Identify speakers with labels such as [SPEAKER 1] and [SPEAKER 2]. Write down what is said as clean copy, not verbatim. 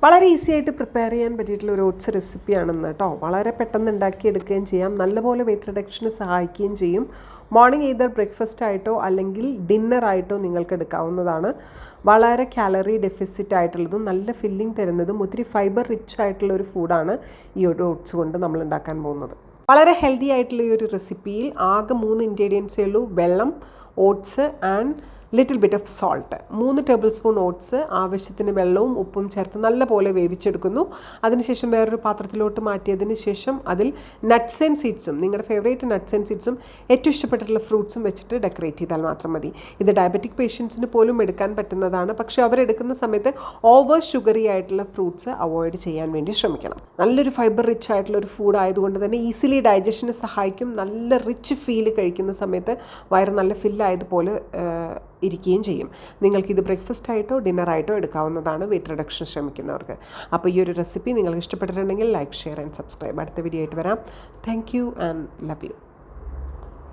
[SPEAKER 1] വളരെ ഈസി ആയിട്ട് പ്രിപ്പയർ ചെയ്യാൻ പറ്റിയിട്ടുള്ള ഒരു ഓട്സ് റെസിപ്പിയാണെന്ന് കേട്ടോ. വളരെ പെട്ടെന്ന് ഉണ്ടാക്കിയെടുക്കുകയും ചെയ്യാം, നല്ലപോലെ വെയിറ്റ് റിഡക്ഷന് സഹായിക്കുകയും ചെയ്യും. മോർണിംഗ് either ബ്രേക്ക്ഫാസ്റ്റ് ആയിട്ടോ അല്ലെങ്കിൽ ഡിന്നറായിട്ടോ നിങ്ങൾക്ക് എടുക്കാവുന്നതാണ്. വളരെ കാലറി ഡെഫിസിറ്റ് ആയിട്ടുള്ളതും നല്ല ഫില്ലിംഗ് തരുന്നതും ഒത്തിരി ഫൈബർ റിച്ച് ആയിട്ടുള്ള ഒരു ഫുഡാണ് ഈ ഒരു ഓട്സ് കൊണ്ട് നമ്മൾ ഉണ്ടാക്കാൻ പോകുന്നത്. വളരെ ഹെൽത്തി ആയിട്ടുള്ള ഈ ഒരു റെസിപ്പിയിൽ ആകെ 3 ഇൻഗ്രീഡിയൻസേ ഉള്ളൂ. വെള്ളം, oats and little bit of salt. 3 table spoon oats ആവശ്യത്തിന് വെള്ളവും ഉപ്പും ചേർത്ത് നല്ലപോലെ വേവിച്ചെടുക്കുന്നു. അതിനുശേഷം വേറൊരു പാത്രത്തിലോട്ട് മാറ്റിയതിന് ശേഷം അതിൽ നട്ട്സ് ആൻഡ് സീഡ്സും, നിങ്ങളുടെ ഫേവറേറ്റ് നട്ട്സ് ആൻഡ് സീഡ്സും ഏറ്റവും ഇഷ്ടപ്പെട്ടിട്ടുള്ള ഫ്രൂട്ട്സും വെച്ചിട്ട് ഡെക്കറേറ്റ് ചെയ്താൽ മാത്രം മതി. ഇത് ഡയബറ്റിക് പേഷ്യൻസിന് പോലും എടുക്കാൻ പറ്റുന്നതാണ്. പക്ഷേ അവരെടുക്കുന്ന സമയത്ത് ഓവർ ഷുഗറി ആയിട്ടുള്ള ഫ്രൂട്ട്സ് അവോയ്ഡ് ചെയ്യാൻ വേണ്ടി ശ്രമിക്കണം. നല്ലൊരു ഫൈബർ റിച്ച് ആയിട്ടുള്ള ഒരു ഫുഡ് ആയതുകൊണ്ട് തന്നെ ഈസിലി ഡൈജഷന് സഹായിക്കും. നല്ല റിച്ച് ഫീൽ കഴിക്കുന്ന സമയത്ത് വയറ് നല്ല ഫില്ലായതുപോലെ ഇരിക്കുകയും ചെയ്യും. നിങ്ങൾക്കിത് ബ്രേക്ക്ഫാസ്റ്റ് ആയിട്ടോ ഡിന്നറായിട്ടോ എടുക്കാവുന്നതാണ് വെയിറ്റ് റിഡക്ഷൻ ശ്രമിക്കുന്നവർക്ക്. അപ്പോൾ ഈ ഒരു റെസിപ്പി നിങ്ങൾക്ക് ഇഷ്ടപ്പെട്ടിട്ടുണ്ടെങ്കിൽ ലൈക്ക്, ഷെയർ ആൻഡ് സബ്സ്ക്രൈബ്. അടുത്ത വീഡിയോ ആയിട്ട് വരാം. Thank you and love you.